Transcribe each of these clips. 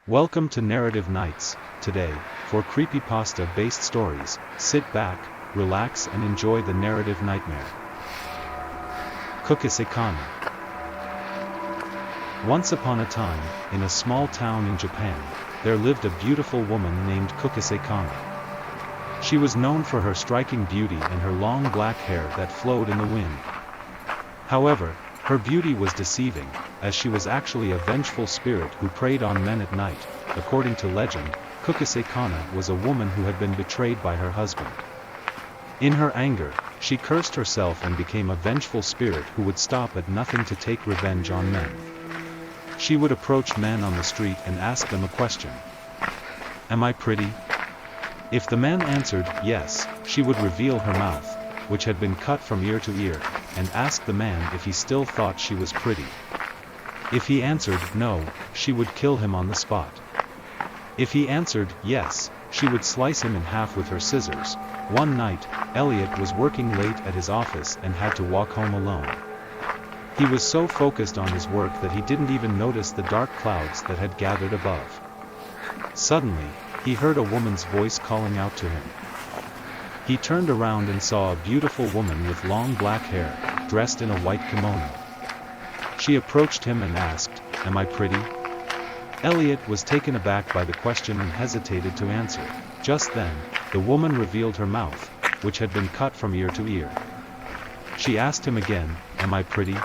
Welcome to Narrative Nights. Today, for creepypasta-based stories, sit back, relax and enjoy the narrative nightmare. Kushisake-Onna. Once upon a time, in a small town in Japan, there lived a beautiful woman named Kushisake-Onna. She was known for her striking beauty and her long black hair that flowed in the wind. However, her beauty was deceiving, as she was actually a vengeful spirit who preyed on men at night. According to legend, Kushisake-Onna was a woman who had been betrayed by her husband. In her anger, she cursed herself and became a vengeful spirit who would stop at nothing to take revenge on men. She would approach men on the street and ask them a question. "Am I pretty?" If the man answered yes, she would reveal her mouth, which had been cut from ear to ear, and ask the man if he still thought she was pretty. If he answered no, she would kill him on the spot. If he answered yes, she would slice him in half with her scissors. One night, Elliot was working late at his office and had to walk home alone. He was so focused on his work that he didn't even notice the dark clouds that had gathered above. Suddenly, he heard a woman's voice calling out to him. He turned around and saw a beautiful woman with long black hair, dressed in a white kimono. She approached him and asked, "Am I pretty?" Elliot was taken aback by the question and hesitated to answer. Just then, the woman revealed her mouth, which had been cut from ear to ear. She asked him again, "Am I pretty?"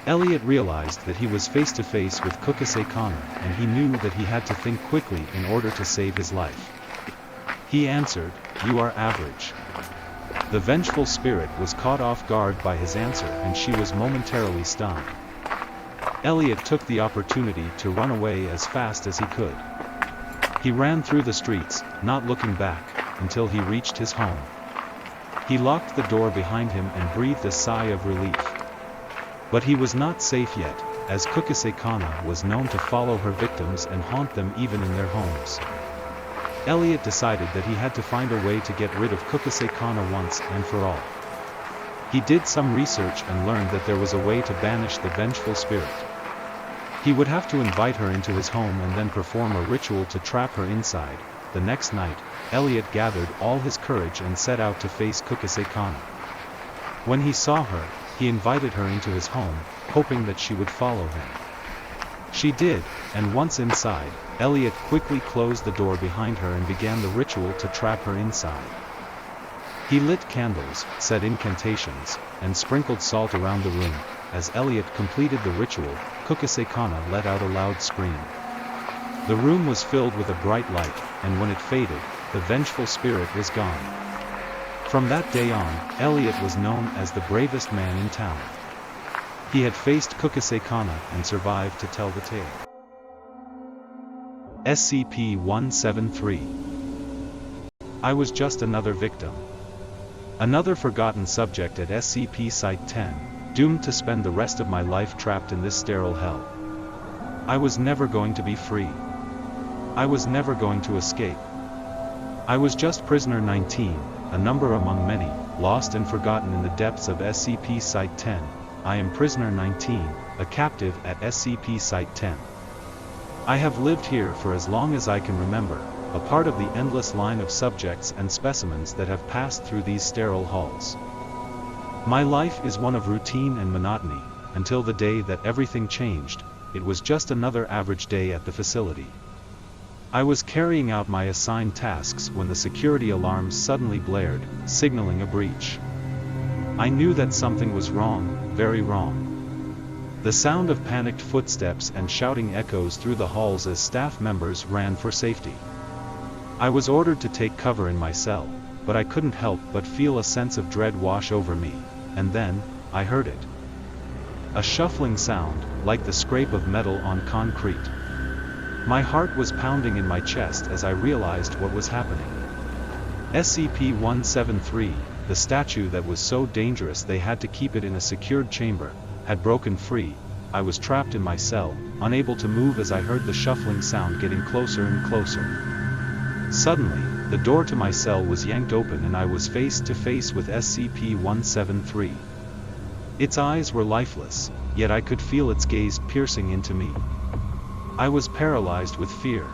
Elliot realized that he was face to face with Kushisake-Onna, and he knew that he had to think quickly in order to save his life. He answered, "You are average." The vengeful spirit was caught off guard by his answer and she was momentarily stunned. Elliot took the opportunity to run away as fast as he could. He ran through the streets, not looking back, until he reached his home. He locked the door behind him and breathed a sigh of relief. But he was not safe yet, as Kushisake-Onna was known to follow her victims and haunt them even in their homes. Elliot decided that he had to find a way to get rid of Kushisake-Onna once and for all. He did some research and learned that there was a way to banish the vengeful spirit. He would have to invite her into his home and then perform a ritual to trap her inside. The next night, Elliot gathered all his courage and set out to face Kushisake-Onna. When he saw her, he invited her into his home, hoping that she would follow him. She did, and once inside, Elliot quickly closed the door behind her and began the ritual to trap her inside. He lit candles, said incantations, and sprinkled salt around the room. As Elliot completed the ritual, Kushisake-Onna let out a loud scream. The room was filled with a bright light, and when it faded, the vengeful spirit was gone. From that day on, Elliot was known as the bravest man in town. He had faced Kushisake-Onna and survived to tell the tale. SCP-173. I was just another victim. Another forgotten subject at SCP-Site-10, doomed to spend the rest of my life trapped in this sterile hell. I was never going to be free. I was never going to escape. I was just prisoner 19, a number among many, lost and forgotten in the depths of SCP-Site-10. I am prisoner 19, a captive at SCP-Site-10. I have lived here for as long as I can remember, a part of the endless line of subjects and specimens that have passed through these sterile halls. My life is one of routine and monotony, until the day that everything changed. It was just another average day at the facility. I was carrying out my assigned tasks when the security alarms suddenly blared, signaling a breach. I knew that something was wrong, very wrong. The sound of panicked footsteps and shouting echoes through the halls as staff members ran for safety. I was ordered to take cover in my cell, but I couldn't help but feel a sense of dread wash over me, and then, I heard it. A shuffling sound, like the scrape of metal on concrete. My heart was pounding in my chest as I realized what was happening. SCP-173, the statue that was so dangerous they had to keep it in a secured chamber, had broken free. I was trapped in my cell, unable to move as I heard the shuffling sound getting closer and closer. Suddenly, the door to my cell was yanked open and I was face to face with SCP-173. Its eyes were lifeless, yet I could feel its gaze piercing into me. I was paralyzed with fear,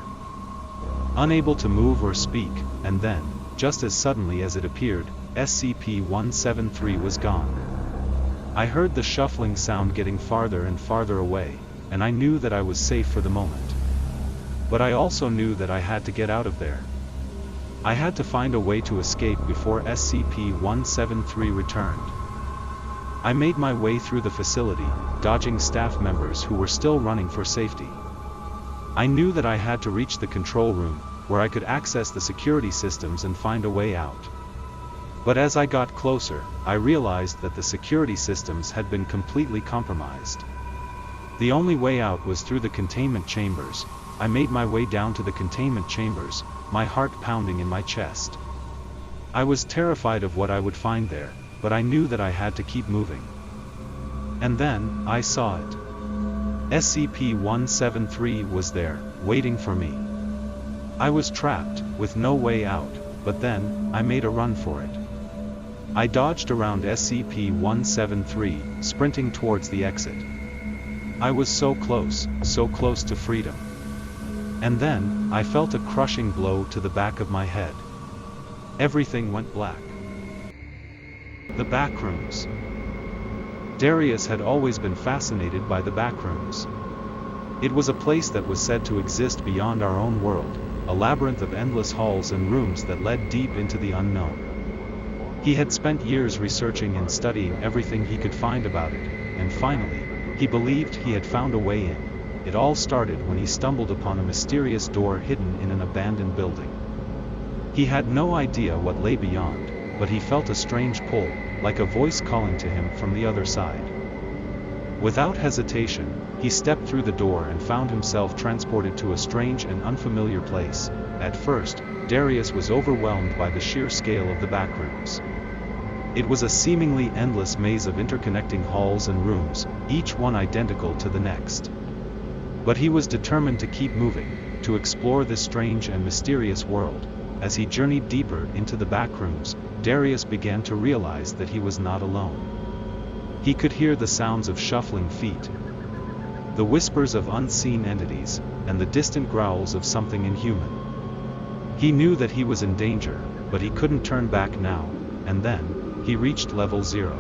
unable to move or speak, and then, just as suddenly as it appeared, SCP-173 was gone. I heard the shuffling sound getting farther and farther away, and I knew that I was safe for the moment. But I also knew that I had to get out of there. I had to find a way to escape before SCP-173 returned. I made my way through the facility, dodging staff members who were still running for safety. I knew that I had to reach the control room, where I could access the security systems and find a way out. But as I got closer, I realized that the security systems had been completely compromised. The only way out was through the containment chambers. I made my way down to the containment chambers, my heart pounding in my chest. I was terrified of what I would find there, but I knew that I had to keep moving. And then, I saw it. SCP-173 was there, waiting for me. I was trapped, with no way out, but then, I made a run for it. I dodged around SCP-173, sprinting towards the exit. I was so close to freedom. And then, I felt a crushing blow to the back of my head. Everything went black. The Backrooms. Darius had always been fascinated by the Backrooms. It was a place that was said to exist beyond our own world, a labyrinth of endless halls and rooms that led deep into the unknown. He had spent years researching and studying everything he could find about it, and finally, he believed he had found a way in. It all started when he stumbled upon a mysterious door hidden in an abandoned building. He had no idea what lay beyond, but he felt a strange pull, like a voice calling to him from the other side. Without hesitation, he stepped through the door and found himself transported to a strange and unfamiliar place. At first, Darius was overwhelmed by the sheer scale of the Backrooms. It was a seemingly endless maze of interconnecting halls and rooms, each one identical to the next. But he was determined to keep moving, to explore this strange and mysterious world. As he journeyed deeper into the Backrooms, Darius began to realize that he was not alone. He could hear the sounds of shuffling feet, the whispers of unseen entities, and the distant growls of something inhuman. He knew that he was in danger, but he couldn't turn back now, and then, he reached level 0.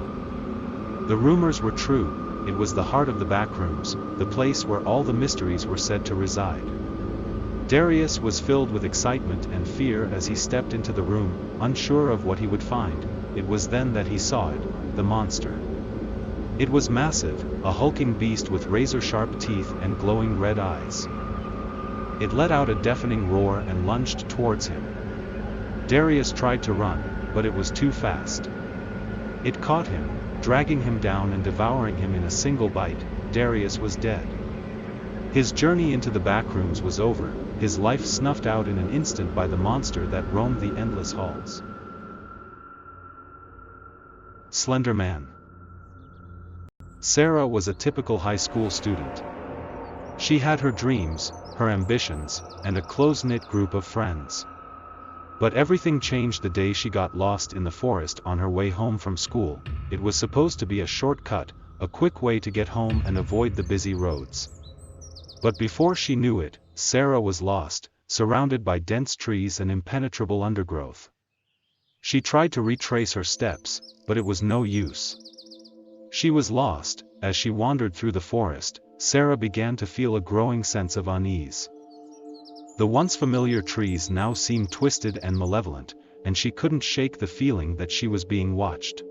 The rumors were true. It was the heart of the Backrooms, the place where all the mysteries were said to reside. Darius was filled with excitement and fear as he stepped into the room, unsure of what he would find. It was then that he saw it, the monster. It was massive, a hulking beast with razor-sharp teeth and glowing red eyes. It let out a deafening roar and lunged towards him. Darius tried to run, but it was too fast. It caught him, dragging him down and devouring him in a single bite. Darius was dead. His journey into the Backrooms was over, his life snuffed out in an instant by the monster that roamed the endless halls. Slenderman. Sarah was a typical high school student. She had her dreams, her ambitions, and a close-knit group of friends. But everything changed the day she got lost in the forest on her way home from school. It was supposed to be a shortcut, a quick way to get home and avoid the busy roads. But before she knew it, Sarah was lost, surrounded by dense trees and impenetrable undergrowth. She tried to retrace her steps, but it was no use. She was lost. As she wandered through the forest, Sarah began to feel a growing sense of unease. The once familiar trees now seemed twisted and malevolent, and she couldn't shake the feeling that she was being watched.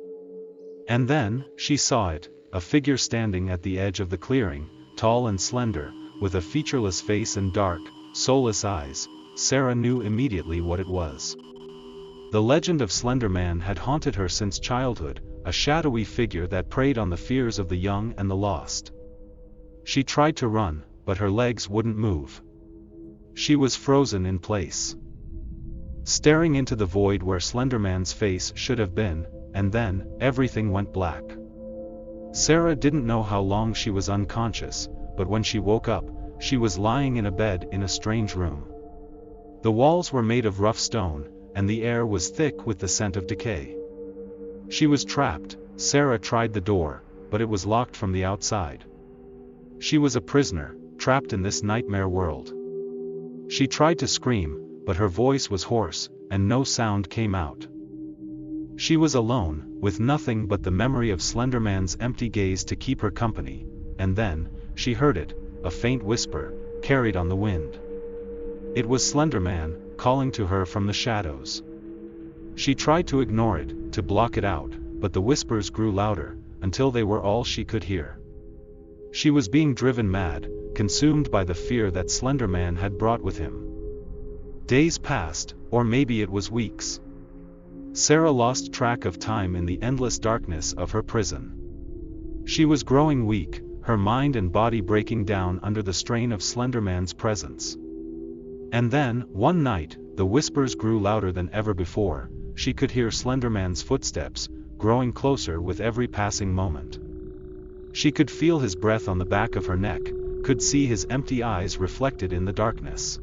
And then, she saw it, a figure standing at the edge of the clearing, tall and slender, with a featureless face and dark, soulless eyes. Sarah knew immediately what it was. The legend of Slenderman had haunted her since childhood, a shadowy figure that preyed on the fears of the young and the lost. She tried to run, but her legs wouldn't move. She was frozen in place, staring into the void where Slenderman's face should have been, and then, everything went black. Sarah didn't know how long she was unconscious, but when she woke up, she was lying in a bed in a strange room. The walls were made of rough stone, and the air was thick with the scent of decay. She was trapped. Sarah tried the door, but it was locked from the outside. She was a prisoner, trapped in this nightmare world. She tried to scream, but her voice was hoarse, and no sound came out. She was alone, with nothing but the memory of Slenderman's empty gaze to keep her company, and then, she heard it, a faint whisper, carried on the wind. It was Slenderman, calling to her from the shadows. She tried to ignore it, to block it out, but the whispers grew louder, until they were all she could hear. She was being driven mad, consumed by the fear that Slenderman had brought with him. Days passed, or maybe it was weeks. Sarah lost track of time in the endless darkness of her prison. She was growing weak, her mind and body breaking down under the strain of Slenderman's presence. And then, one night, the whispers grew louder than ever before. She could hear Slenderman's footsteps, growing closer with every passing moment. She could feel his breath on the back of her neck, could see his empty eyes reflected in the darkness.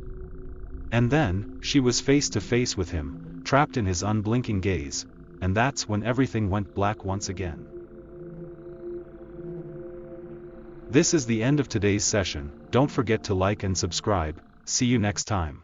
And then, she was face to face with him, trapped in his unblinking gaze, and that's when everything went black once again. This is the end of today's session. Don't forget to like and subscribe. See you next time.